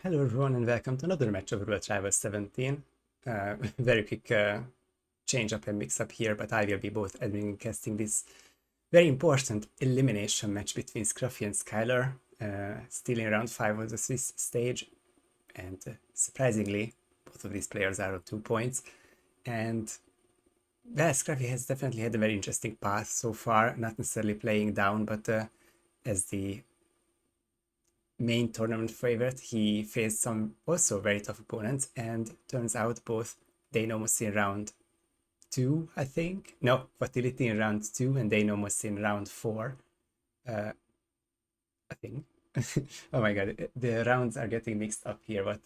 Hello everyone and welcome to another match of Roulette Rivals 17. Very quick change up and mix up here, but I will be both admin and casting this very important elimination match between Scruffy and SkyL3R, still in round 5 of the Swiss stage, and surprisingly both of these players are on 2 points. And well, Scruffy has definitely had a very interesting path so far, not necessarily playing down, but as the main tournament favorite, he faced some also very tough opponents, and turns out both Daynomos in round 2, I think. No, Fertility in round 2 and Daynomos in round 4. I think. Oh my god, the rounds are getting mixed up here, but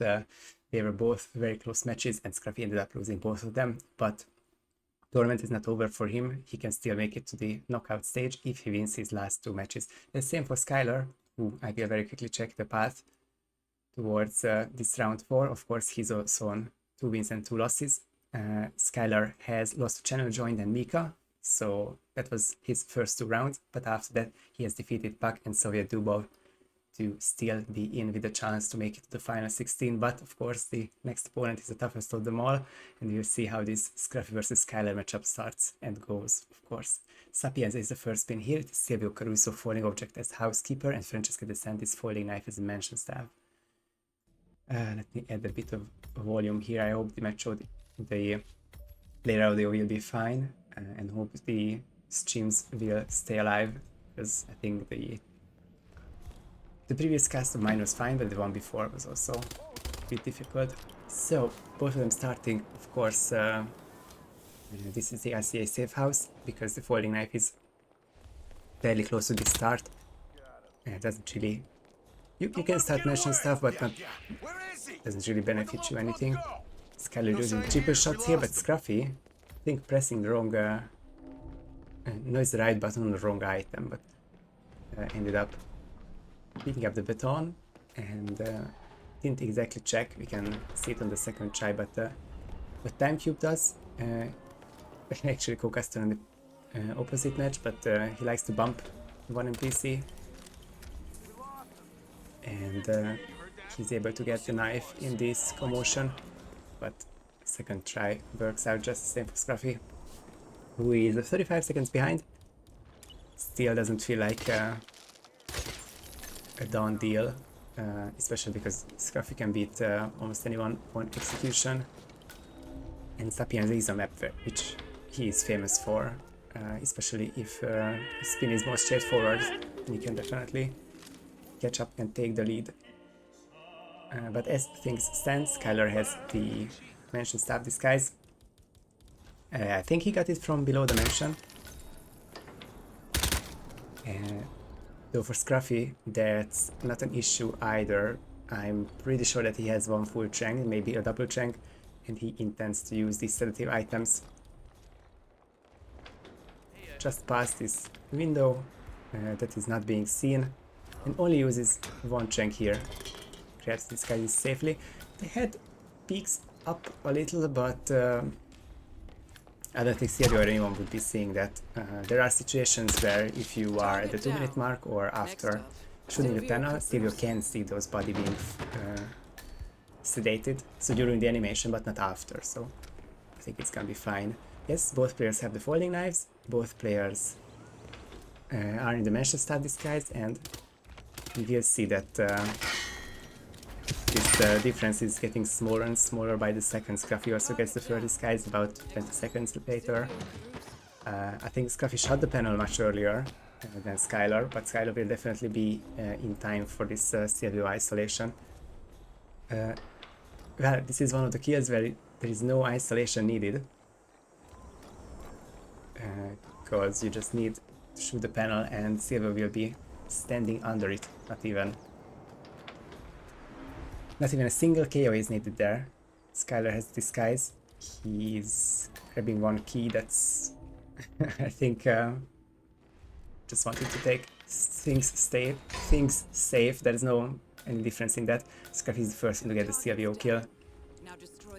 they were both very close matches and Scruffy ended up losing both of them. But tournament is not over for him. He can still make it to the knockout stage if he wins his last 2 matches. The same for SkyL3R, who I will very quickly check the path towards this round 4. Of course, he's also on 2 wins and 2 losses. SkyL3R has lost to Channel Joined and Mika, so that was his first 2 rounds, but after that he has defeated Pak and Soviet Dubov to still be in with a chance to make it to the final 16. But of course the next opponent is the toughest of them all, and we'll see how this Scruffy versus SkyL3R matchup starts and goes. Of course, Sapienza is the first spin here. It is Silvio Caruso folding object as housekeeper and Francesca De Santis folding knife as a mansion staff. Let me add a bit of volume here. I hope the match audio, the player audio will be fine, and hope the streams will stay alive, because I think the previous cast of mine was fine, but the one before was also a bit difficult. So both of them starting, of course, this is the RCA safe house, because the folding knife is fairly close to the start. It doesn't really... You can start mentioning stuff, but not doesn't really benefit you anything. SkyL3R using triple shots here, but Scruffy, I think, pressing the wrong... no, it's the right button on the wrong item, but ended up picking up the baton and didn't exactly check. We can see it on the second try, but what Time Cube does, actually co-caster on the opposite match, but he likes to bump one NPC, and he's able to get the knife in this commotion, but second try works out just the same for Scruffy, who is 35 seconds behind. Still doesn't feel like a done deal, especially because Scruffy can beat almost anyone on execution, and Sapienza is a map which he is famous for, especially if his spin is more straightforward, he can definitely catch up and take the lead. But as things stand, SkyL3R has the mansion staff disguise. I think he got it from below the mansion. Though for Scruffy, that's not an issue either. I'm pretty sure that he has one full Chang, maybe a double Chang, and he intends to use these sedative items just past this window that is not being seen, and only uses one Chang here. Grabs this guy safely. The head peeks up a little, but I don't think Silvio or anyone would be seeing that. There are situations where if you are at the 2-minute mark or after shooting the panel, Silvio can see those body being sedated, so during the animation, but not after, so I think it's gonna be fine. Yes, both players have the folding knives, both players are in the mansion staff disguise, and we will see that this difference is getting smaller and smaller by the second. Scruffy also gets the first disguise about 20 seconds later. I think Scruffy shot the panel much earlier than SkyL3R, but SkyL3R will definitely be in time for this Silvio isolation. Well, this is one of the kills where there is no isolation needed, because you just need to shoot the panel and Silvio will be standing under it, not even a single KO is needed there. SkyL3R has disguise. He's grabbing one key that's I think just wanted to take things safe. There is no any difference in that. Scruffy is the first to get the Silvio kill,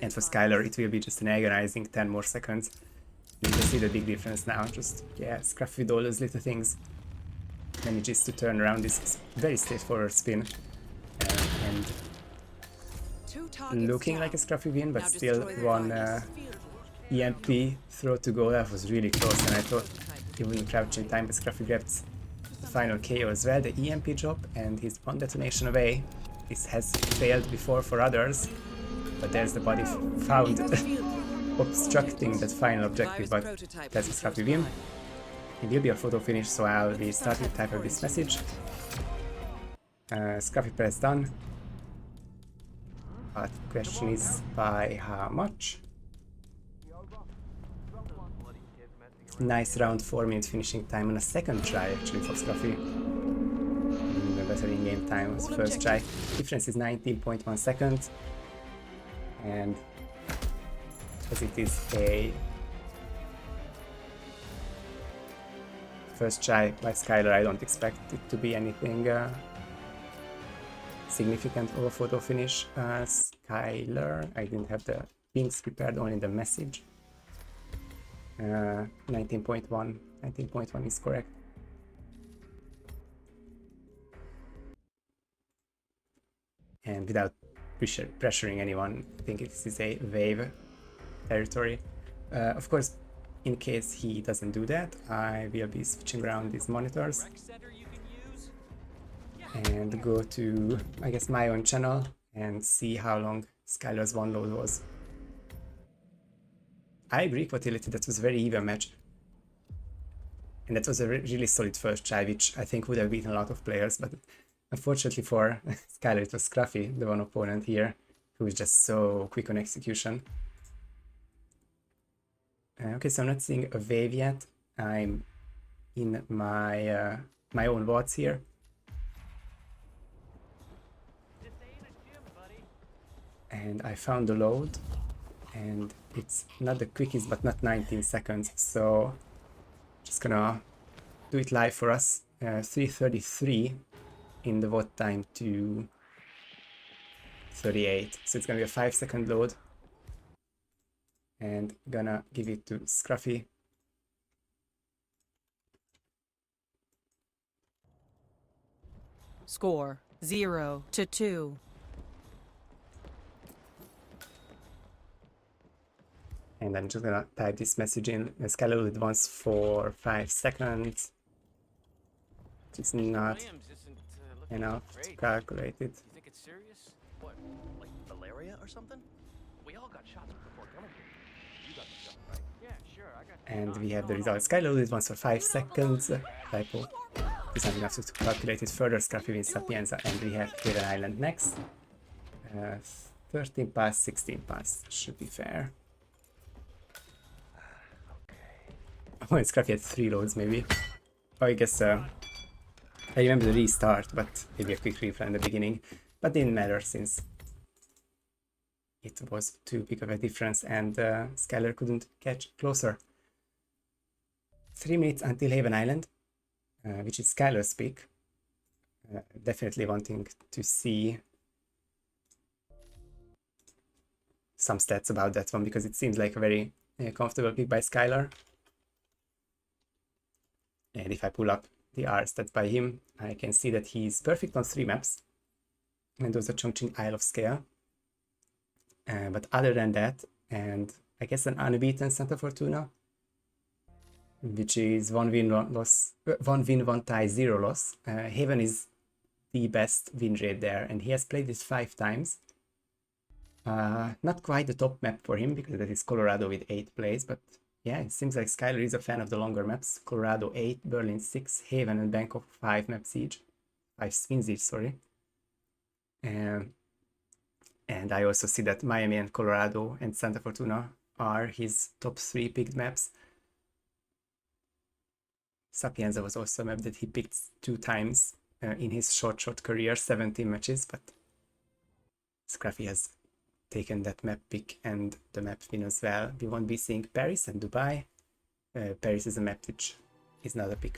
and for SkyL3R it will be just an agonizing 10 more seconds. You can see the big difference now. Just, yeah, Scruffy with all those little things manages to turn around this very straightforward spin and looking like a Scruffy win, but still one EMP throw to go. That was really close, and I thought he wouldn't crouch in time, but Scruffy grabbed the final KO as well. The EMP drop, and he's one detonation away. This has failed before for others, but there's the body found obstructing that final objective, but that's a Scruffy win. It will be a photo finish, so I'll be starting to type out this message. Scruffy press done. But the question is by how much? Nice round 4-minute finishing time on a second try actually for Scruffy. The better in-game time was first try. Difference is 19.1 seconds. And as it is a first try by SkyL3R, I don't expect it to be anything significant over photo finish. SkyL3R, I didn't have the pings prepared, only the message. 19.1 is correct. And without pressuring anyone, I think this is a wave territory. Of course, in case he doesn't do that, I will be switching around these monitors and go to, I guess, my own channel and see how long SkyL3R's one load was. I agree, Quatility, that was a very even match. And that was a really solid first try, which I think would have beaten a lot of players, but unfortunately for SkyL3R, it was Scruffy, the one opponent here, who was just so quick on execution. Okay, so I'm not seeing a wave yet. I'm in my my own VODs here. And I found the load, and it's not the quickest, but not 19 seconds, so just gonna do it live for us. 3:33 in the VOD time to 38, so it's gonna be a 5-second load, and gonna give it to Scruffy. Score 0-2. And I'm just gonna type this message in. SkyL3R it once for 5 seconds. It's not enough to calculate it. You think it's serious? What, like malaria or something? We all got shots before coming here. You got the shot, right? Yeah, sure, I got. And we have the result. SkyL3R it once for 5 seconds. Typo. It's not enough to calculate it further. Scruffy wins Sapienza, and we have Hidden Island next. 13 pass, 16 pass. Should be fair. Oh, and Scruffy had 3 loads maybe. Oh, I guess I remember the restart, but maybe a quick replay in the beginning. But didn't matter since it was too big of a difference, and SkyL3R couldn't catch closer. 3 minutes until Haven Island, which is SkyL3R's pick. Definitely wanting to see some stats about that one, because it seems like a very comfortable pick by SkyL3R. And if I pull up the R stats by him, I can see that he's perfect on 3 maps. And those are Chongqing, Isle of Scale. But other than that, and I guess an unbeaten Santa Fortuna, which is 1 win, 1 loss, 1 win, 1 tie, 0 loss. Haven is the best win rate there, and he has played it 5 times. Not quite the top map for him, because that is Colorado with 8 plays, but yeah, it seems like SkyL3R is a fan of the longer maps. Colorado 8, Berlin 6, Haven and Bangkok 5 maps each. 5 spins each, sorry. And I also see that Miami and Colorado and Santa Fortuna are his top 3 picked maps. Sapienza was also a map that he picked 2 times in his short career, 17 matches, but Scruffy has taken that map pick and the map win as well. We won't be seeing Paris and Dubai. Paris is a map which is not a big,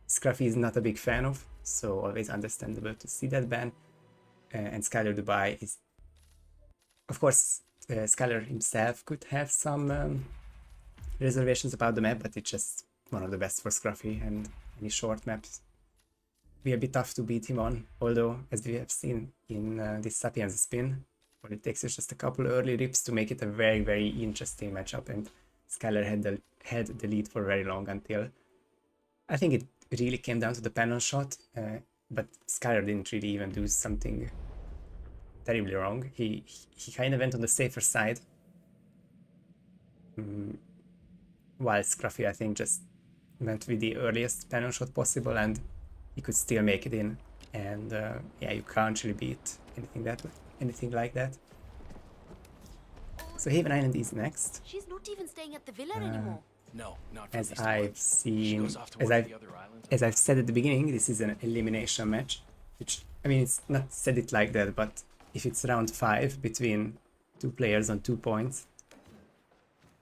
Scruffy is not a big fan of, so always understandable to see that ban. And SkyL3R Dubai is, of course, SkyL3R himself could have some reservations about the map, but it's just one of the best for Scruffy, and any short maps will be tough to beat him on, although as we have seen in this Sapienza spin, All it takes is just a couple early rips to make it a very, very interesting matchup, and SkyL3R had the lead for very long until I think it really came down to the panel shot, but SkyL3R didn't really even do something terribly wrong. He kind of went on the safer side, while Scruffy I think just went with the earliest panel shot possible, and he could still make it in. And yeah, you can't really beat anything like that. So Haven Island is next. She's not even staying at the villa anymore. No, not for As at least a I've month. She seen, goes off to work at the other island. as I've said at the beginning, this is an elimination match, which, I mean, it's not said it like that, but if it's round 5 between two players on 2 points,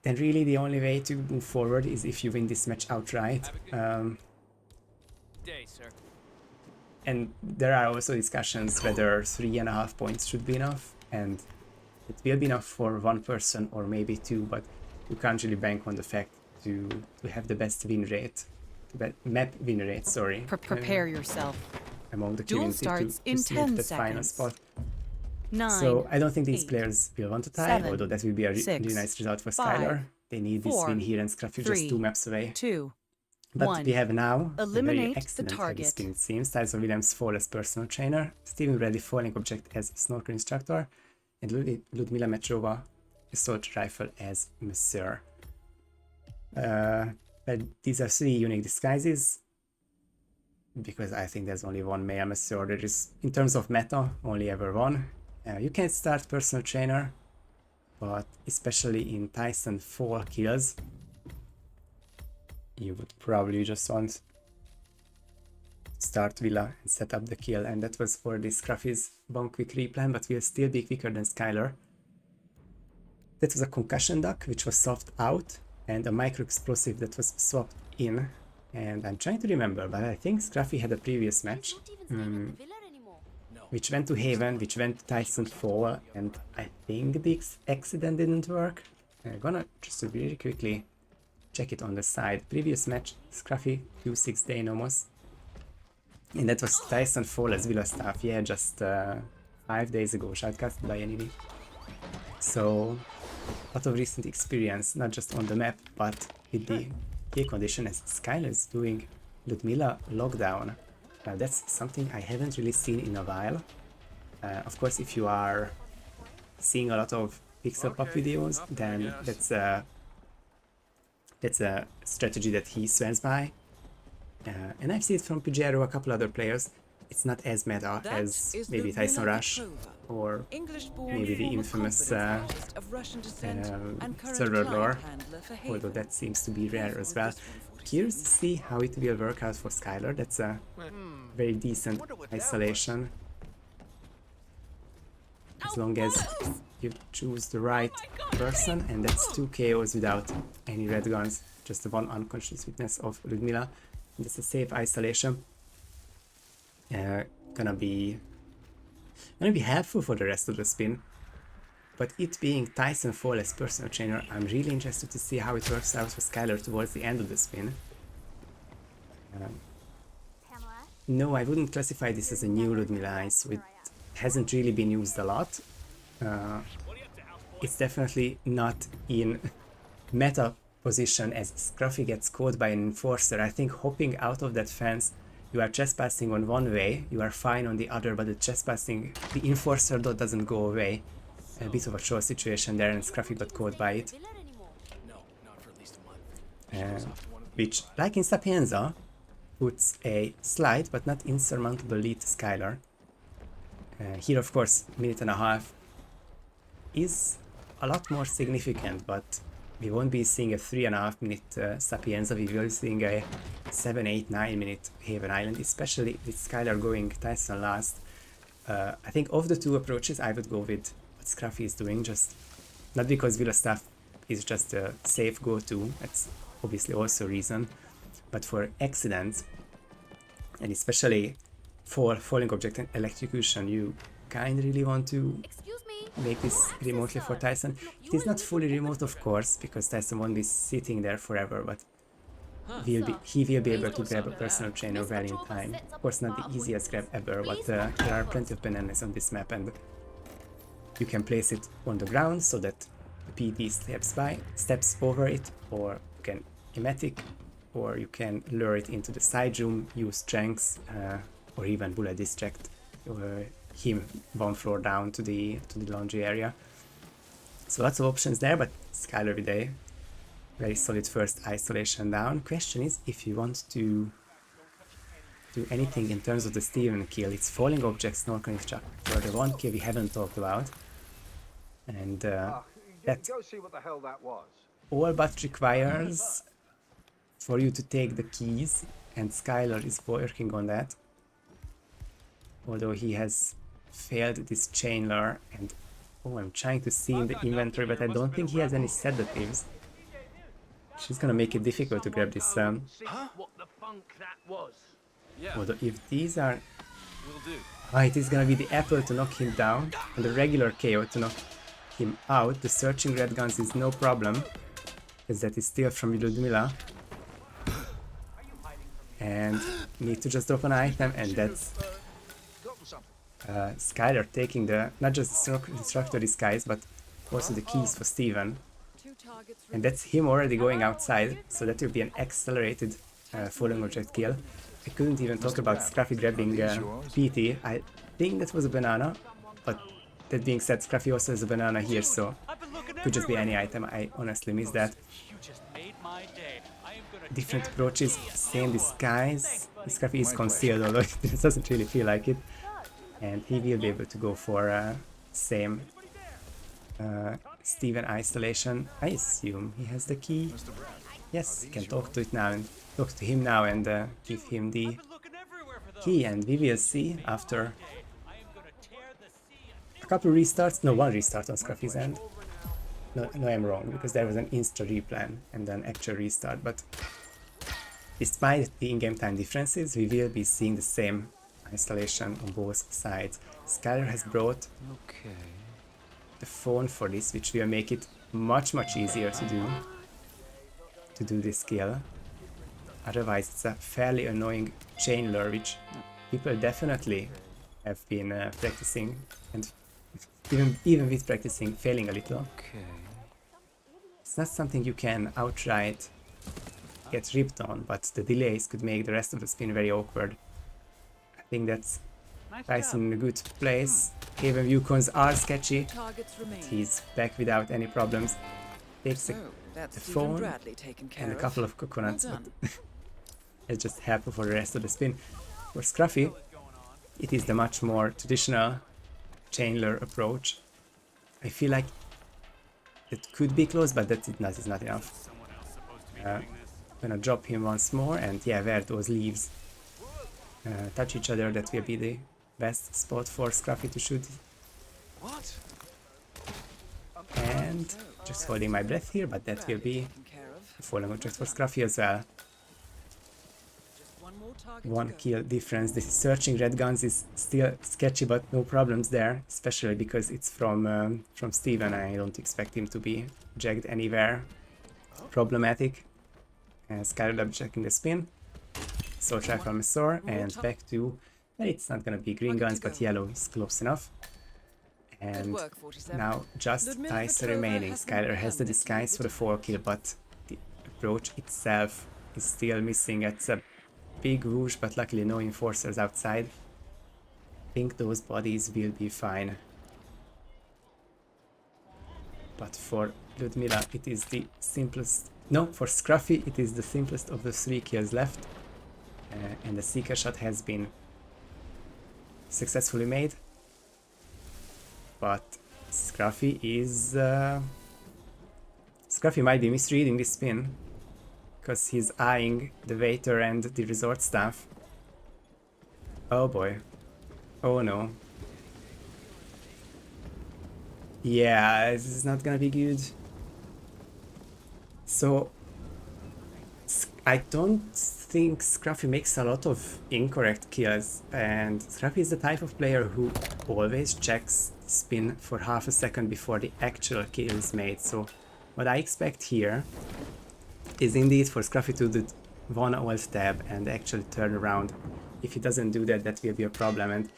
then really the only way to move forward is if you win this match outright. Day, sir. And there are also discussions whether 3.5 points should be enough, and it will be enough for one person or maybe two, but you can't really bank on the fact to have the best win rate, map win rate, sorry. Prepare yourself. Among the Duel community starts to in sniff 10 that final seconds. spot. 9. So I don't think these 8, players will want to tie, 7, although that will be a really 6, nice result for 5, SkyL3R. They need this 4, win here, and Scruffy 3, just 2 maps away. 2. But 1. we have now a very Eliminate the excellent heavy target. spin, it seems. Tyson Williams fall as personal trainer, Steven Bradley falling object as snorkel instructor, and Ludmila Metrova assault rifle as masseur. But these are 3 unique disguises, because I think there's only one male masseur. There is, in terms of meta, only ever one. You can start personal trainer, but especially in Tyson fall kills, you would probably just want to start Villa and set up the kill, and that was for this Scruffy's bomb quick replan, but will still be quicker than SkyL3R. That was a concussion duck, which was swapped out, and a micro explosive that was swapped in. And I'm trying to remember, but I think Scruffy had a previous match, Not even staying at the villa anymore. which went to Haven, which went to Tyson fall, and I think the accident didn't work. I'm gonna just really quickly check it on the side. Previous match, Scruffy, Q6 Dynamos. And that was Tyson fall as Villa staff, yeah, just 5 days ago, shoutcast by Anili. So, a lot of recent experience, not just on the map, but with the gear condition, as SkyL3R is doing Ludmila lockdown. That's something I haven't really seen in a while. Of course, if you are seeing a lot of pixel pop videos, then that's a strategy that he swears by. And I've seen it from Pujero, a couple other players. It's not as meta as maybe Tyson Rush or maybe the infamous server lore, although that seems to be rare as well. Curious to see how it will work out for SkyL3R. That's a very decent isolation, as long as you choose the right person, and that's 2 KOs without any red guns, just the one unconscious witness of Ludmila. And that's a safe isolation. Gonna be helpful for the rest of the spin. But it being Tyson fall as personal trainer, I'm really interested to see how it works out for SkyL3R towards the end of the spin. No, I wouldn't classify this as a new Ludmila, so it hasn't really been used a lot. It's definitely not in meta position as Scruffy gets caught by an enforcer. I think hopping out of that fence, you are trespassing on one way, you are fine on the other, but the enforcer dot doesn't go away. A bit of a short situation there, and Scruffy got caught by it. No, not for at least a month. Which, like in Sapienza, puts a slight but not insurmountable lead to SkyL3R. Here, of course, 1.5 minutes is a lot more significant, but we won't be seeing a 3.5 minute Sapienza, we will be seeing a 7, 8, 9 minute Haven Island, especially with SkyL3R going Tyson last. I think of the two approaches, I would go with what Scruffy is doing, just not because Villa staff is just a safe go-to, that's obviously also a reason, but for accidents, and especially for falling object and electrocution, you kind of really want to Excuse me. make this remotely for Tyson. It is not fully remote, of course, because Tyson won't be sitting there forever, but he will be able to grab a personal trainer well in time. Of course, not the easiest grab ever, but there are plenty of bananas on this map, and You can place it on the ground so that the PT steps over it, or you can emetic, or you can lure it into the side room, use strengths, or even bullet distract him one floor down to the laundry area. So lots of options there, but SkyL3R with a very solid first isolation down. Question is if you want to do anything in terms of the Steven kill. It's falling objects, snorkeling structure, the one kill we haven't talked about, and that Go see what the hell that was. all but requires for you to take the keys, and SkyL3R is working on that, although he has failed this chain lure. And oh, I'm trying to see in the inventory, but I don't think he has any sedatives. She's gonna make it difficult to grab this. What the funk that was? Although if these are, Will do. it is gonna be the apple to knock him down and the regular KO to knock him out. The searching red guns is no problem, because that is still from Ludmila. And need to just drop an item, and that's SkyL3R taking the not just the instructor disguise, but also the keys for Steven. And that's him already going outside, so that will be an accelerated falling object kill. I couldn't even talk about Scruffy grabbing PT. I think that was a banana, but that being said, Scruffy also has a banana here, so could just be any item. I honestly missed that. Different approaches, same disguise. Scruffy is concealed, although it doesn't really feel like it. And he will be able to go for same Steven isolation. I assume he has the key. Yes, he can talk to it now and talk to him now and give him the key, and we will see after a couple restarts. No, one restart on Scruffy's end. No, I'm wrong, because there was an insta replan and then actual restart, but despite the in-game time differences, we will be seeing the same installation on both sides. SkyL3R has brought the phone for this, which will make it much easier to do this kill. Otherwise it's a fairly annoying chain lure, which people definitely have been practicing, and even with practicing, failing a little. It's not something you can outright get ripped on, but the delays could make the rest of the spin very awkward. I think that's Tyson in a good place. Haven Yukons are sketchy, but he's back without any problems. Takes the phone and a couple of coconuts, but it's just helpful for the rest of the spin. For Scruffy, it is the much more traditional chain lure approach. I feel like it could be close, but that is not enough. Gonna drop him once more, and yeah, where those leaves touch each other, that will be the best spot for Scruffy to shoot. And just holding my breath here, but that will be a falling object for Scruffy as well. One kill difference. This searching red guns is still sketchy, but no problems there, especially because it's from Steven. I don't expect him to be jagged anywhere problematic. SkyL3R checking the spin. Assault rifle Messor, and back to, well, it's not gonna be green guns, but yellow is close enough. And now just Tyson remaining. SkyL3R has the disguise for the 4 kill, but the approach itself is still missing. It's a big whoosh, but luckily no enforcers outside. I think those bodies will be fine. But for Ludmila it is the simplest. No, for Scruffy it is the simplest of the 3 kills left. And the seeker shot has been successfully made. But Scruffy is... Scruffy might be misreading this spin, because he's eyeing the waiter and the resort staff. Oh boy. Oh no. Yeah, this is not gonna be good. So I don't think Scruffy makes a lot of incorrect kills, and Scruffy is the type of player who always checks spin for half a second before the actual kill is made. So what I expect here is indeed for Scruffy to do one alt tab and actually turn around. If he doesn't do that, that will be a problem, and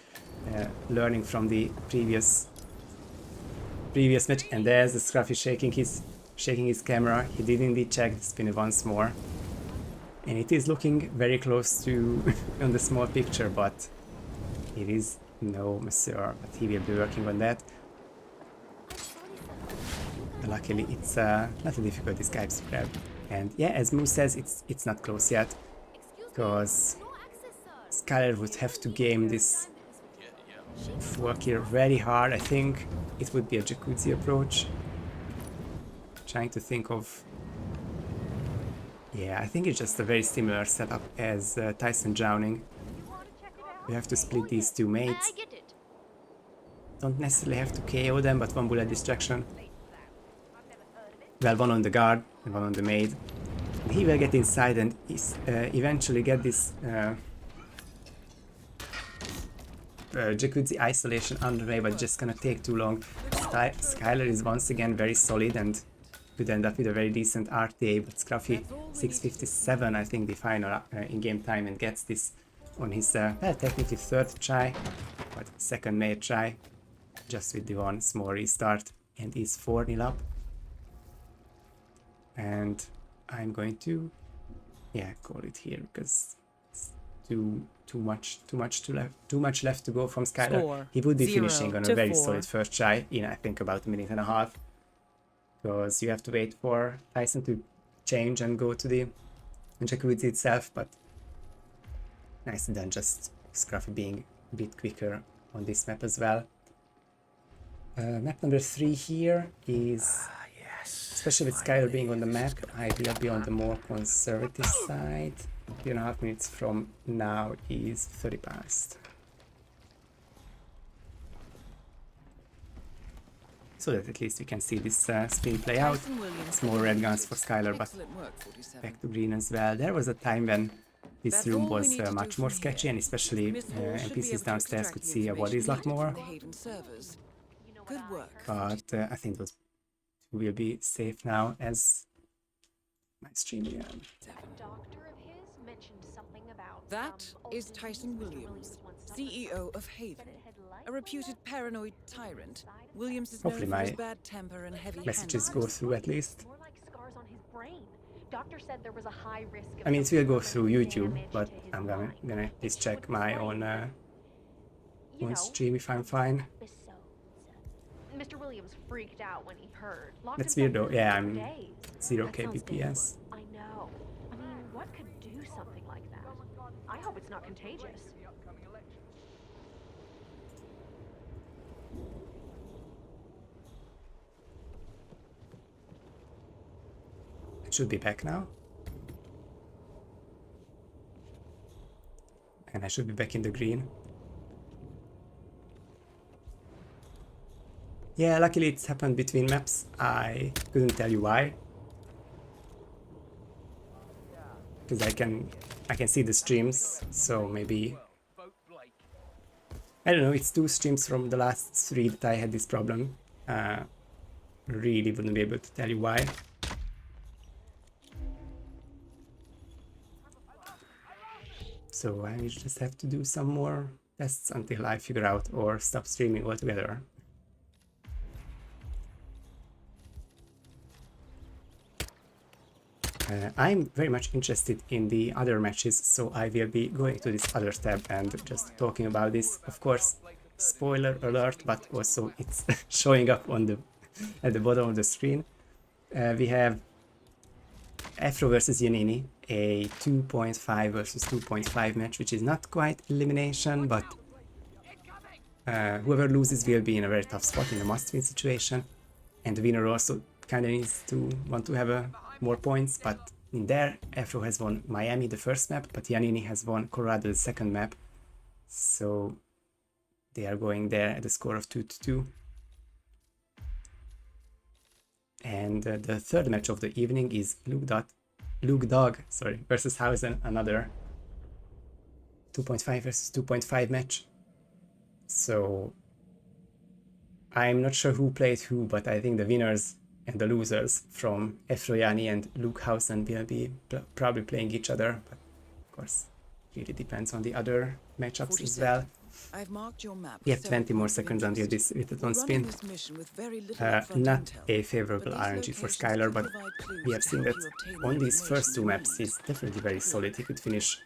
learning from the previous previous match, and there's the Scruffy shaking his camera. He did indeed check the spinner once more. And it is looking very close to on the small picture, but it is no monsieur, but he will be working on that. Luckily, it's not a difficult disguise to grab. And yeah, as Moose says, it's not close yet, because SkyL3R would have to game this work here very hard. I think it would be a jacuzzi approach. Trying to think of... Yeah, I think it's just a very similar setup as Tyson Drowning. You have to split these two mates. Don't necessarily have to KO them, but one bullet distraction. Well, one on the guard and one on the maid. He will get inside and eventually get this jacuzzi isolation underway, but just gonna take too long. SkyL3R is once again very solid and could end up with a very decent RTA, but Scruffy 657, I think, the final in-game time, and gets this on his, well, technically third try, but second made try, just with the one small restart, and is 4-0 up. And I'm going to, yeah, call it here, because it's too much left to go from SkyL3R. He would be finishing on a very solid first try in, I think, about a minute and a half. Because you have to wait for Tyson to change and go to the jacuzzi itself, but nice done, just Scruffy being a bit quicker on this map as well. Map number 3 here is, especially with SkyL3R being on the map, I will be on the more conservative side. 3.5 minutes from now is 30 past. So that at least we can see this spin play out. Small red guns for SkyL3R, but back to green as well. There was a time when this room was much more sketchy, and especially NPCs downstairs could see our bodies a lot more. But I think those two will be safe now as my stream began. That is Tyson Williams, CEO of Haven. A reputed paranoid tyrant, Williams is known Hopefully for his my bad temper and heavy messages handling. go through at least. More like scars on his brain. Doctor said there was a high risk of I mean, it will go through YouTube, but I'm gonna at least check my own stream if I'm fine. Mr. Williams freaked out when he heard. That's weird though. Yeah, I'm 0 kbps. I know. I mean, what could do something like that? I hope it's not contagious. It should be back now. And I should be back in the green. Yeah, luckily it's happened between maps. I couldn't tell you why. Because I can see the streams, so maybe I don't know, it's 2 streams from the last 3 that I had this problem. Really wouldn't be able to tell you why. So I will just have to do some more tests until I figure out or stop streaming altogether. I'm very much interested in the other matches, so I will be going to this other tab and just talking about this. Of course, spoiler alert, but also it's showing up on the at the bottom of the screen. We have Afro versus Yanini, a 2.5 versus 2.5 match, which is not quite elimination, but whoever loses will be in a very tough spot in a must-win situation, and the winner also kind of needs to want to have more points. But in there, Afro has won Miami the first map, but Yanini has won Colorado the second map, so they are going there at a score of 2-2. And the third match of the evening is Luke Dog versus Hausen, another 2.5 versus 2.5 match. So I'm not sure who played who, but I think the winners and the losers from Efroyani and Luke Hausen will be probably playing each other, but of course it really depends on the other matchups as well. I've marked your map. We have with 20 more several seconds points until of this interest. Withathon We're spin. running this mission with very little upfront Not intel, a favorable but these RNG for locations SkyL3R, could but provide clues we have to seen help that you obtain the on these first two information maps you he's definitely very solid. He could finish,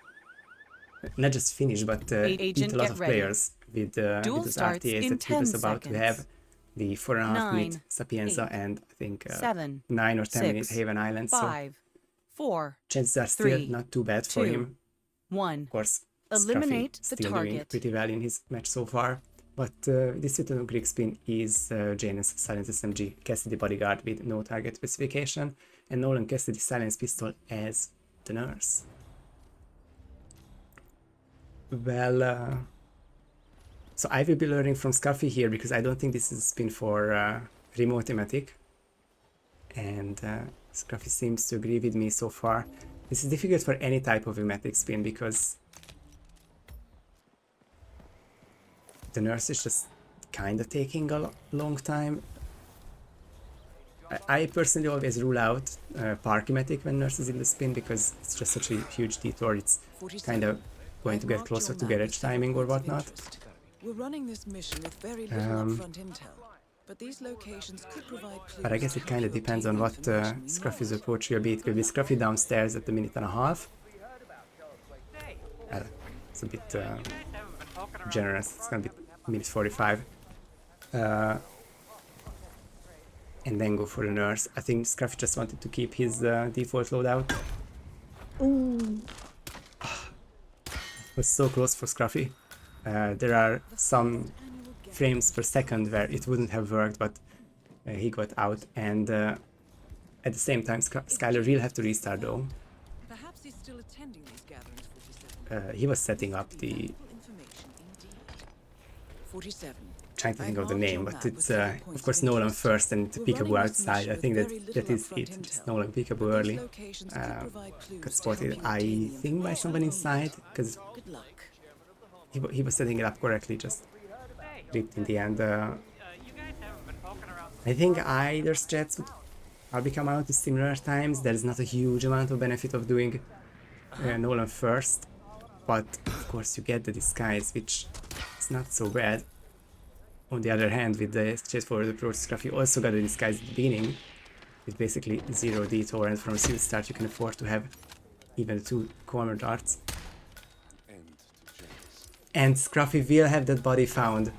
not just finish, but eat Agent, a lot get of ready. players with Duel those starts RTAs in that he 10 was about to have. seconds. The 4.5 minute 9, Sapienza 8, and I think 7, 9 or 10 minute 6, Haven Island. So 5, 4, chances are still 3, not too bad for 2, him. 1. Of course, Eliminate Scruffy the still doing target. pretty well in his match so far. But this Withathon Greek spin is Janus Silence SMG, Cassidy Bodyguard with no target specification, and Nolan Cassidy Silence Pistol as the nurse. Well, so I will be learning from Scruffy here because I don't think this is a spin for remote thematic. And Scruffy seems to agree with me so far. This is difficult for any type of thematic spin because the nurse is just kind of taking a long time. I personally always rule out Parkimatic when nurse is in the spin because it's just such a huge detour. It's kind of going to get closer to garage timing or whatnot. We're running this mission with very little upfront intel, but these locations could provide clues. But I guess it kind of depends on what Scruffy's approach will be. It will be Scruffy downstairs at the minute and a half. It's a bit generous. It's gonna be minute 45. And then go for the nurse. I think Scruffy just wanted to keep his default loadout. Ooh. It was so close for Scruffy. There are some frames per second where it wouldn't have worked, but he got out. And at the same time, SkyL3R will have to restart though. Perhaps he's still attending these gatherings, 47. He was setting up the... 47. Trying to think of the name, but it's of course Nolan first and Peekaboo outside. I think that is it. Just Nolan Peekaboo early. Got spotted, I think, by someone inside because he was setting it up correctly, just ripped in the end. I think either strats would probably come out at similar times. There's not a huge amount of benefit of doing Nolan first, but of course you get the disguise, which is not so bad. On the other hand, with the straightforward approach, Scruffy also got a disguise at the beginning with basically 0 detour, and from a sealed start you can afford to have even 2 corner darts. And Scruffy will have that body found.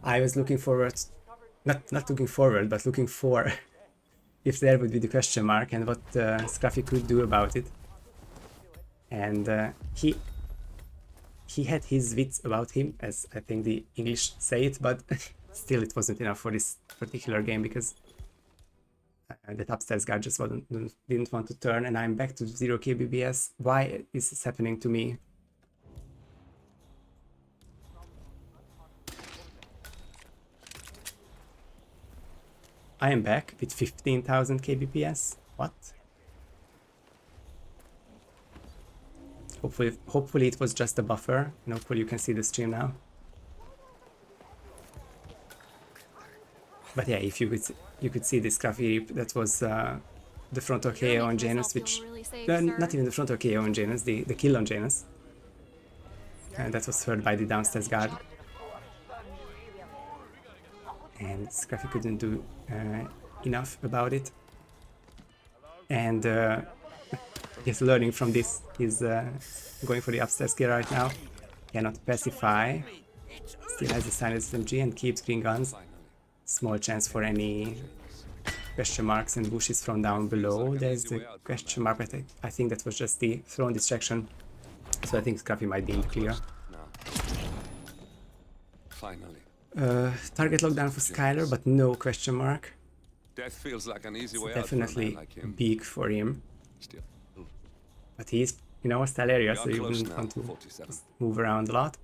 I was looking forward, not looking forward, but looking for if there would be the question mark and what Scruffy could do about it. And he had his wits about him, as I think the English say it, but still it wasn't enough for this particular game because that upstairs guy just didn't want to turn, and I'm back to 0 kbps. Why is this happening to me? I am back with 15,000 kbps. What? Hopefully it was just a buffer, and hopefully you can see the stream now. But yeah, if you could see this Scruffy, that was the frontal KO on Janus, which not even the frontal KO on Janus, the kill on Janus, and that was heard by the downstairs guard. And Scruffy couldn't do enough about it, and he's learning from this. He's going for the upstairs kill right now. Cannot pacify. Still has the silence SMG and keeps green guns. Small chance for any question marks and bushes from down below. There's the question mark, but I think that was just the thrown distraction. So I think Scruffy might be in the clear. Target lockdown for SkyL3R, but no question mark. Death feels like an easy It's way out definitely for a man like him. big for him. Still. But he's in a hostile area, so We are you close wouldn't now, want to 47. just move around a lot.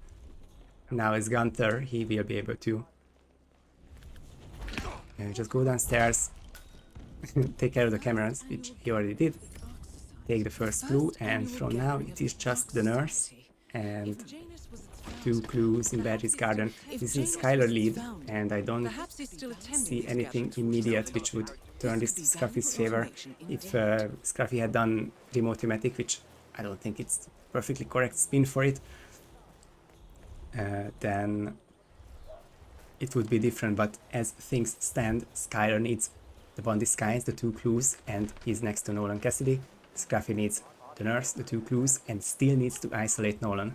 Now as Gunther, he will be able to just go downstairs, take care of the cameras, which he already did. Take the first clue, and from now it is just the nurse and 2 clues in Barry's garden. This is SkyL3R lead, and I don't see anything immediate which would turn this to Scruffy's favor. If Scruffy had done remote thematic, which I don't think it's the perfectly correct spin for it, then it would be different, but as things stand, SkyL3R needs the one disguise, the 2 clues, and he's next to Nolan Cassidy. Scruffy needs the nurse, the 2 clues, and still needs to isolate Nolan.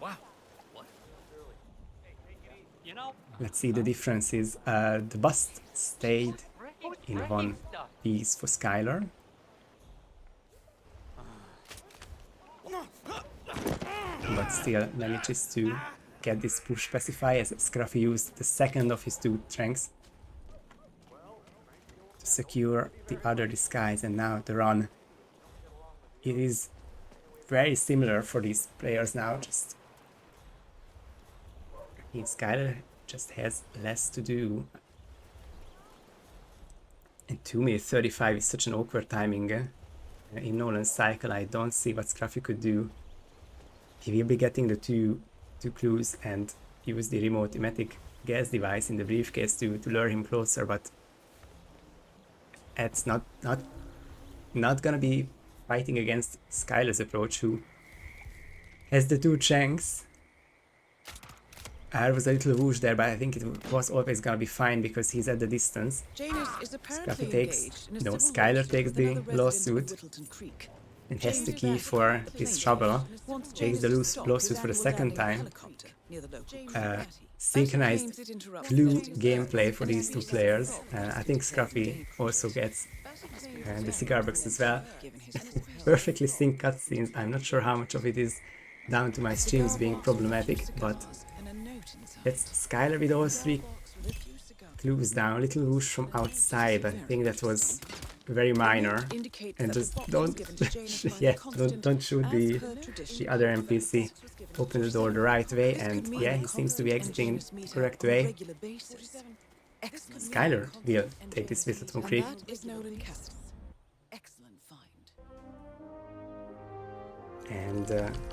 Let's see the differences. The bust stayed in one piece for SkyL3R. But still manages to get this push specify as Scruffy used the second of his 2 strengths to secure the other disguise, and now the run. It is very similar for these players now, just I mean, SkyL3R just has less to do. And 2 minutes 35 is such an awkward timing. In Nolan's cycle, I don't see what Scruffy could do. He will be getting the two clues and use the remote emetic gas device in the briefcase to lure him closer, but it's not gonna be fighting against SkyL3R's approach, who has the 2 shanks. There was a little whoosh there, but I think it was always gonna be fine because he's at the distance. Scruffy takes, no, SkyL3R takes the lawsuit and has the key for his shovel. Takes the lawsuit for the second time. Synchronized clue gameplay for these 2 players. I think Scruffy also gets the cigar box as well. Perfectly synced cutscenes. I'm not sure how much of it is down to my streams being problematic, but that's SkyL3R with all 3 clues down. Little whoosh from outside. I think that was very minor. And just don't yeah, don't shoot the other NPC. Open the door the right way, and yeah, he seems to be exiting the correct way. SkyL3R will take this with Tom Creek. And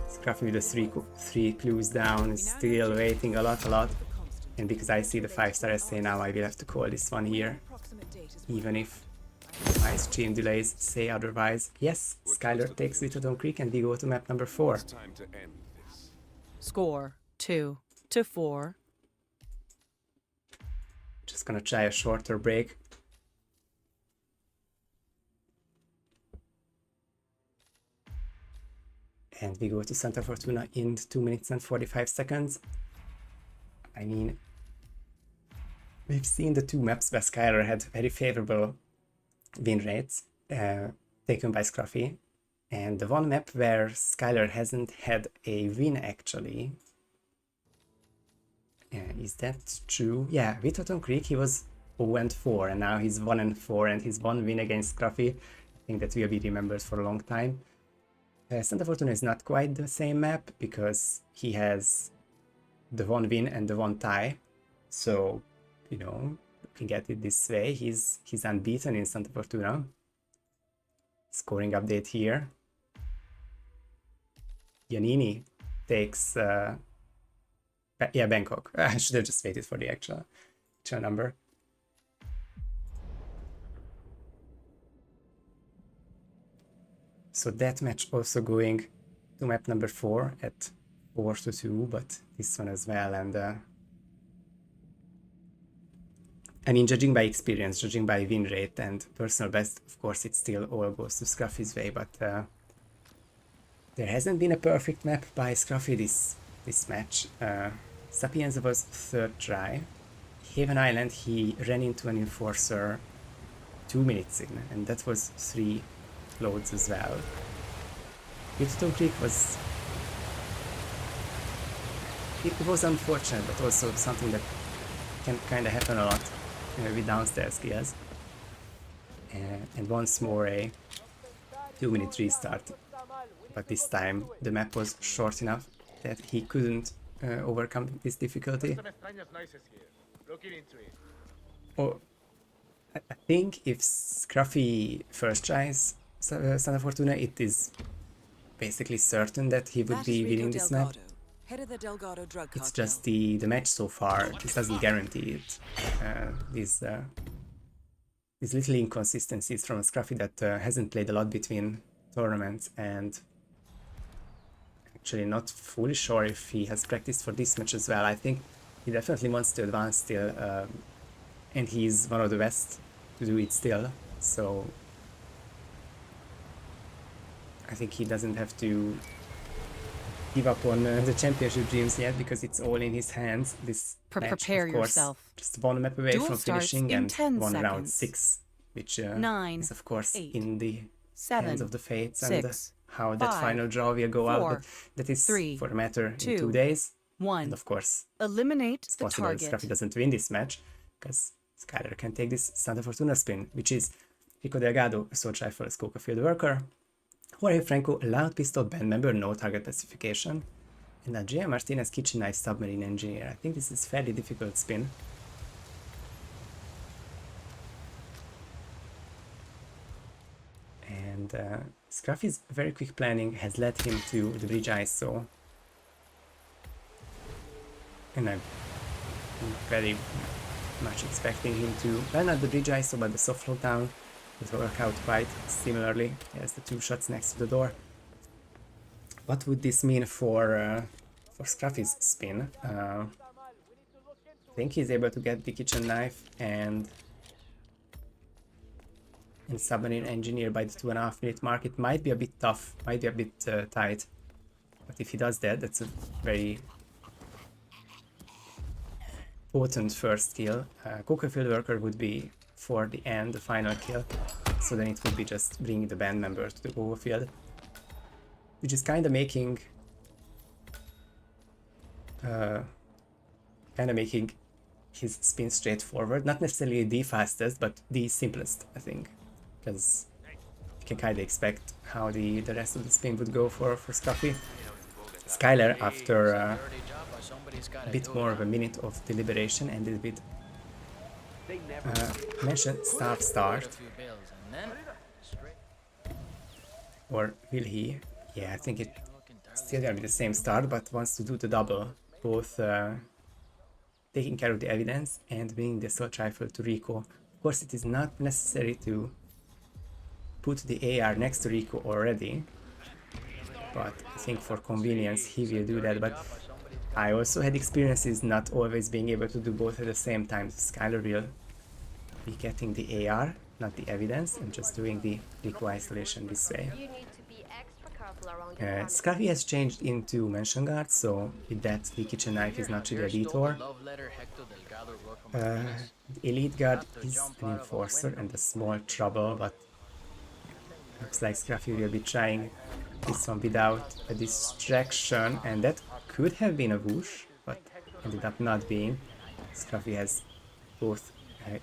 Scruffy with the 3 clues down is still waiting a lot. And because I see the 5-star essay now, I will have to call this one here, even if my stream delays say otherwise. Yes, SkyL3R takes Little Creek, and we go to map number 4. Score 2-4. Just gonna try a shorter break. And we go to Santa Fortuna in 2 minutes and 45 seconds. I mean, we've seen the 2 maps where SkyL3R had very favorable win rates taken by Scruffy. And the one map where SkyL3R hasn't had a win actually. Is that true? Yeah, with Autumn Creek he was 0-4 and now he's 1-4, and his 1 win against Scruffy, I think that will be remembered for a long time. Santa Fortuna is not quite the same map because he has the 1 win and the 1 tie. So, you know, looking at it this way, he's unbeaten in Santa Fortuna. Scoring update here. Giannini takes yeah, Bangkok. I should have just waited for the actual number. So that match also going to map number 4 at 4-2, but this one as well. And I mean, judging by experience, judging by win rate and personal best, of course, it still all goes to Scruffy's way. But there hasn't been a perfect map by Scruffy this match. Sapienza was 3rd try. Haven Island, he ran into an enforcer 2 minutes in, and that was 3 loads as well. Hitman Creek was... It was unfortunate, but also something that can kind of happen a lot with downstairs skills. And once more a 2-minute restart. But this time the map was short enough that he couldn't overcome this difficulty. Or I think if Scruffy first tries Santa Fortuna, it is basically certain that he would be winning this map. It's just the match so far. This doesn't guarantee it. These little inconsistencies from Scruffy that hasn't played a lot between tournaments and actually not fully sure if he has practiced for this match as well. I think he definitely wants to advance still, and he's one of the best to do it still, so I think he doesn't have to give up on the championship dreams yet, because it's all in his hands. This match, Prepare of course, yourself. just one map away Duel from starts finishing, in and 10 one round seconds. 6, which 9, is of course 8, in the 7, hands of the fates, 6, and how that 5, final draw will go out. 4, But that is 3, for a matter in 2, 2 days, 1. and of course Eliminate it's the possible that target. Scruffy doesn't win this match, because SkyL3R can take this Santa Fortuna spin, which is Rico Delgado, Assault Rifle, Coca Field Worker, Jorge Franco, Loud Pistol, band member, no target pacification, and Andrea Martinez, Kitchen Knife, Submarine Engineer. I think this is fairly difficult spin. And Scruffy's very quick planning has led him to the bridge ISO. And I'm very much expecting him to, well, not the bridge ISO, but the soft lock down would work out quite similarly as the 2 shots next to the door. What would this mean for Scruffy's spin? I think he's able to get the kitchen knife and Submarine Engineer by the 2.5 minute mark. It might be a bit tough, might be a bit tight, but if he does that, that's a very potent first kill. Coca Field Worker would be for the end, the final kill, so then it would be just bringing the band member to the overfield, which is kind of making his spin straightforward. Not necessarily the fastest, but the simplest, I think, because you can kind of expect how the rest of the spin would go for Scruffy. SkyL3R, after a bit more of a minute of deliberation, ended with mentioned staff start. Or will he? Yeah, I think it's still gonna be the same start, but wants to do the double, both taking care of the evidence and bringing the assault rifle to Rico. Of course, it is not necessary to put the AR next to Rico already, but I think for convenience he will do that. But I also had experiences not always being able to do both at the same time. SkyL3R will be getting the AR, not the evidence, and just doing the Rico isolation this way. You need to be extra careful around your Scruffy has changed into Mansion Guard, so with that the kitchen knife is not really a detour. The Elite Guard is an enforcer and a small trouble, but looks like Scruffy will be trying this one without a distraction, and that could have been a whoosh, but ended up not being. Scruffy has both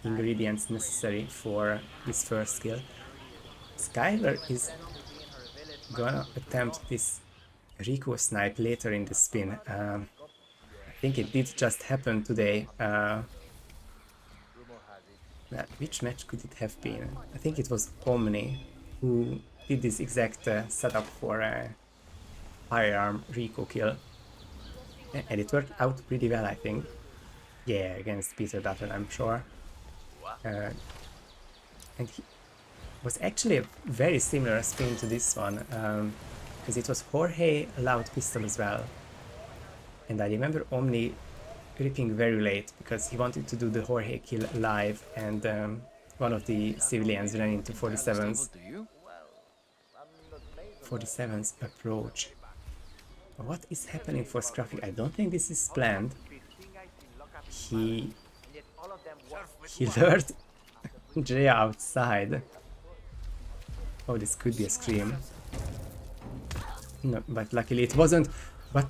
ingredients necessary for his first kill. SkyL3R is gonna attempt this Rico snipe later in the spin. I think it did just happen today. Which match could it have been? I think it was Omni who did this exact setup for a firearm Rico kill, and it worked out pretty well, I think. Yeah, against Peter Dutton, I'm sure. And he was actually a very similar spin to this one, because it was Jorge Loud Pistol as well. And I remember Omni ripping very late because he wanted to do the Jorge kill live, and one of the civilians ran into 47's approach. What is happening for Scruffy? I don't think this is planned. He lured Drea outside. Oh, this could be a scream. No, but luckily it wasn't. But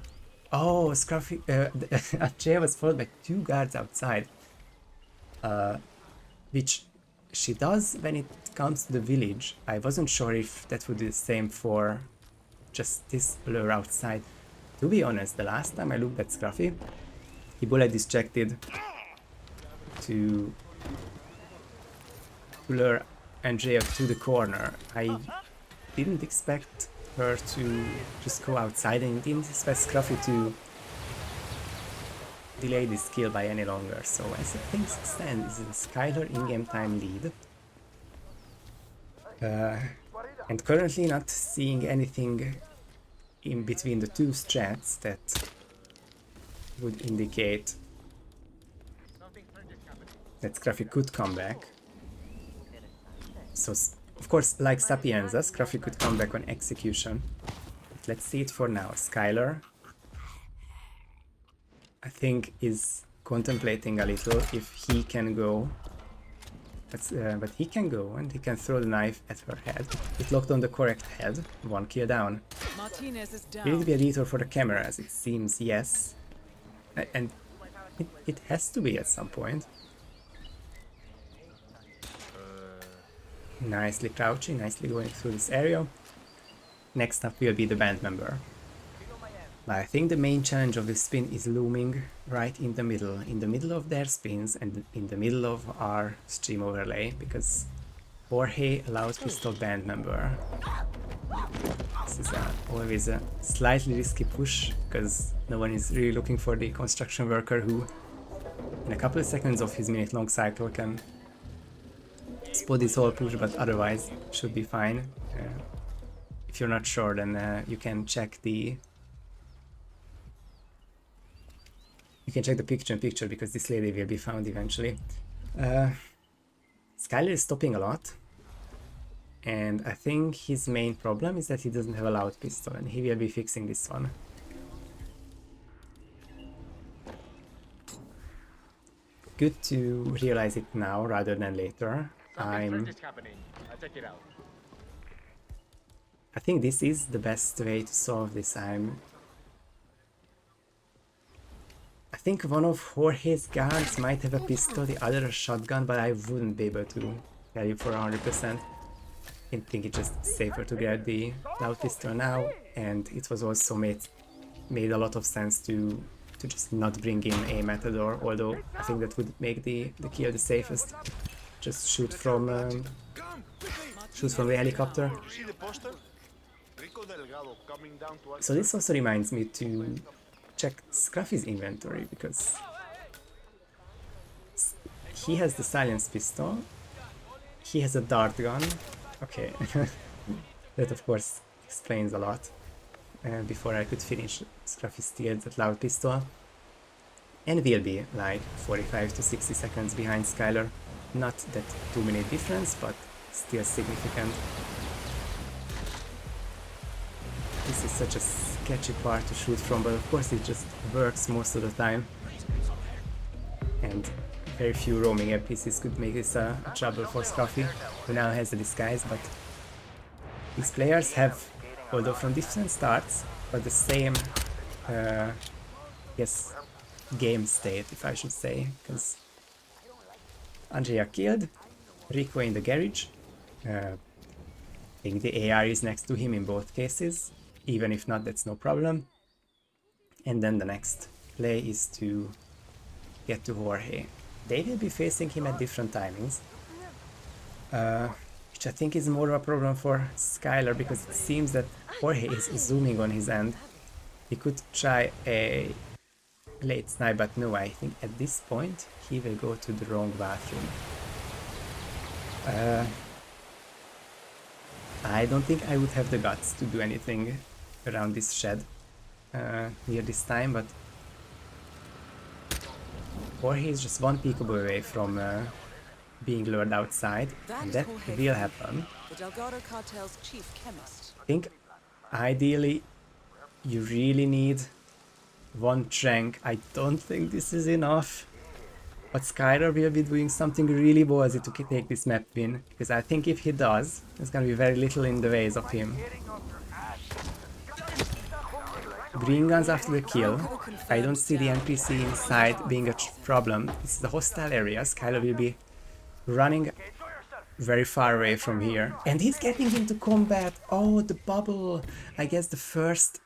oh, Scruffy, Drea was followed by 2 guards outside, which she does when it comes to the village. I wasn't sure if that would be the same for just this lure outside. To be honest, the last time I looked at Scruffy, he bullet distracted to lure Andrea to the corner. I didn't expect her to just go outside, and didn't expect Scruffy to delay this kill by any longer. So as things stand, this is a SkyL3R in-game time lead. And currently not seeing anything in between the two strats that would indicate that Scruffy could come back. So, of course, like Sapienza, Scruffy could come back on execution. But let's see it for now. SkyL3R, I think, is contemplating a little if he can go. But he can go and he can throw the knife at her head. It locked on the correct head. 1 kill down. Martinez is down. Will it be a detour for the cameras? It seems yes. And it has to be at some point. Nicely crouching, nicely going through this area. Next up will be the band member. But I think the main challenge of this spin is looming right in the middle of their spins and in the middle of our stream overlay, because Jorge, a loud pistol band member. This is always a slightly risky push, because no one is really looking for the construction worker who, in a couple of seconds of his minute-long cycle, can spot this whole push, but otherwise should be fine. If you're not sure, then you can check the picture-in-picture, because this lady will be found eventually. SkyL3R is stopping a lot, and I think his main problem is that he doesn't have a loud pistol, and he will be fixing this one. Good to realize it now rather than later. I think this is the best way to solve this. I think one of Jorge's guards might have a pistol, the other a shotgun, but I wouldn't be able to tell you for 100%. I think it's just safer to get the loud pistol now, and it was also made a lot of sense to just not bring in a Matador, although I think that would make the kill the safest. Just shoot from the helicopter. So this also reminds me to check Scruffy's inventory, because he has the silenced pistol, he has a dart gun. Okay, that of course explains a lot. Before I could finish, Scruffy steals that loud pistol, and will be like 45 to 60 seconds behind SkyL3R. Not that 2-minute difference, but still significant. This is such a sketchy part to shoot from, but of course it just works most of the time. And very few roaming NPCs could make this a trouble for Scruffy, who now has a disguise, but these players have, although from different starts, but the same, game state, if I should say, because Andrea killed, Rico in the garage. I think the AR is next to him in both cases, even if not, that's no problem. And then the next play is to get to Jorge. They will be facing him at different timings, which I think is more of a problem for SkyL3R, because it seems that Jorge is zooming on his end. He could try a late snipe, but no, I think at this point he will go to the wrong bathroom. I don't think I would have the guts to do anything around this shed near this time, but Jorge is just one peekable away from being lured outside, and that will happen. The Delgado cartel's chief chemist. I think ideally you really need one trank. I don't think this is enough, but SkyL3R will be doing something really ballsy to take this map win, because I think if he does, there's gonna be very little in the ways of him. Green guns after the kill. I don't see the NPC inside being a problem. This is a hostile area. SkyL3R will be running very far away from here. And he's getting into combat. Oh, the bubble. I guess the first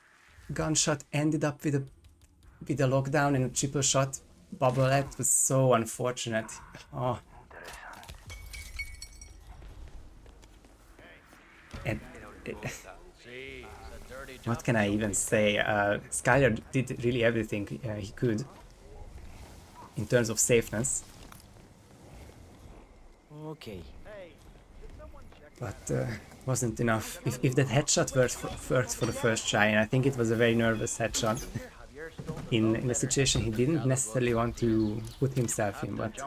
gunshot ended up with a lockdown and a triple shot bubble. That was so unfortunate. Oh. And what can I even say? SkyL3R did really everything he could in terms of safeness. Okay. but wasn't enough. If that headshot worked for the first try, and I think it was a very nervous headshot, in a situation he didn't necessarily want to put himself in, but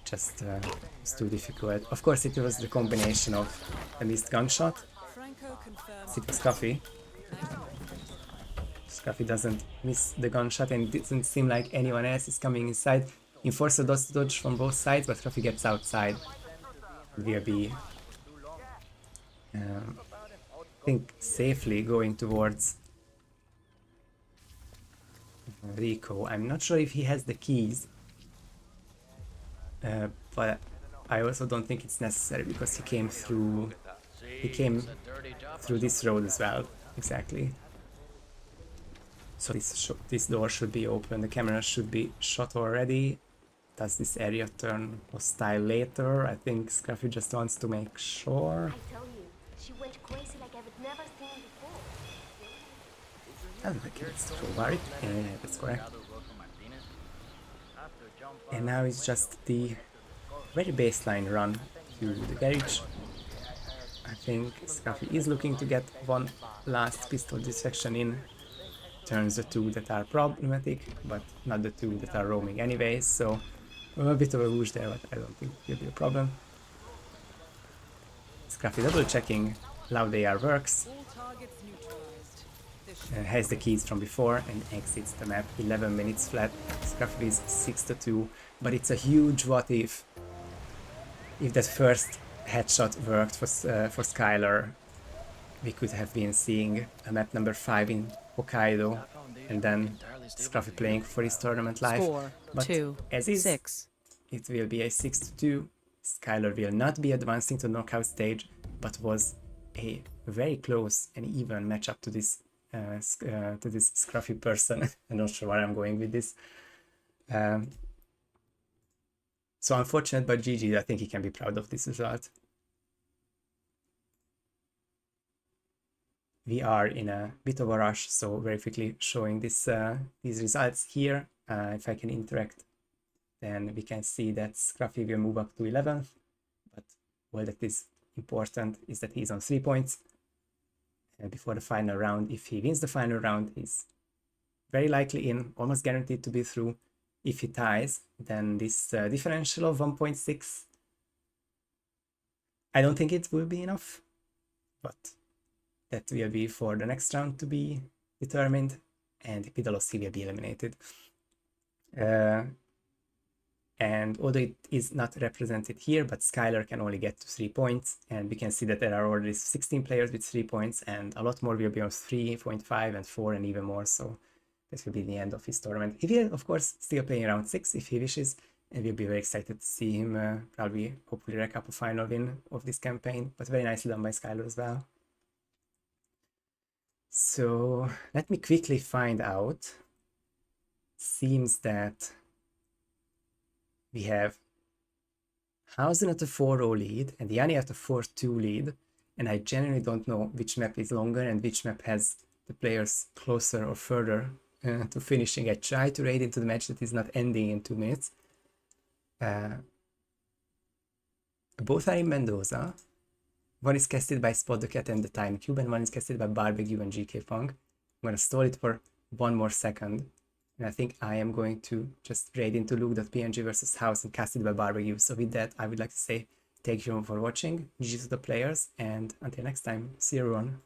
just it's too difficult. Of course, it was the combination of a missed gunshot. Franco confirms. It was Scruffy. Scruffy doesn't miss the gunshot, and it doesn't seem like anyone else is coming inside. Enforcer does dodge from both sides, but Scruffy gets outside. Will be, I think, safely going towards Rico. I'm not sure if he has the keys, but I also don't think it's necessary because he came through this road as well. Exactly. So this door should be open. The camera should be shot already. Does this area turn hostile later? I think Scruffy just wants to make sure. I tell you, she went crazy like I've never seen before. I think it's Crowbar. Yeah, that's correct. And now it's just the very baseline run to the garage. I think Scruffy is looking to get one last pistol distraction in. Turns the two that are problematic, but not the two that are roaming anyways, so a bit of a whoosh there, but I don't think it will be a problem. Scruffy double checking loud AR works, All targets neutralized. has the keys from before and exits the map. 11 minutes flat. Scruffy is 6-2, but it's a huge what if that first headshot worked for SkyL3R. We could have been seeing a map number 5 in Hokkaido, and then Scruffy playing for his tournament life. Score But 2, as is, 6. it will be a 6-2. SkyL3R will not be advancing to knockout stage, but was a very close and even matchup to this Scruffy person. I'm not sure where I'm going with this. So unfortunate, but GG. I think he can be proud of this result. We are in a bit of a rush, so very quickly showing these results here. If I can interact, then we can see that Scruffy will move up to 11th, but all that is important is that he's on 3 points before the final round. If he wins the final round, he's very likely in, almost guaranteed to be through. If he ties, then this differential of 1.6, I don't think it will be enough, but that will be for the next round to be determined, and Pidalossi will be eliminated. And although it is not represented here, but SkyL3R can only get to 3 points, and we can see that there are already 16 players with 3 points, and a lot more will be on 3.5 and 4 and even more, so this will be the end of his tournament. He will, of course, still play in round 6 if he wishes, and we'll be very excited to see him probably, hopefully, rack up a final win of this campaign, but very nicely done by SkyL3R as well. So let me quickly find out. Seems that we have Hausen at a 4-0 lead and Yanni at a 4-2 lead, and I genuinely don't know which map is longer and which map has the players closer or further to finishing. I try to raid into the match that is not ending in 2 minutes. Both are in Mendoza. One is casted by Spot the Cat and the Time Cube, and one is casted by Barbecue and GK Punk. I'm gonna stall it for 1 more second, and I think I am going to just raid into Luke.png versus House and casted by Barbecue. So with that, I would like to say thank you for watching, GG to the players, and until next time, see you everyone.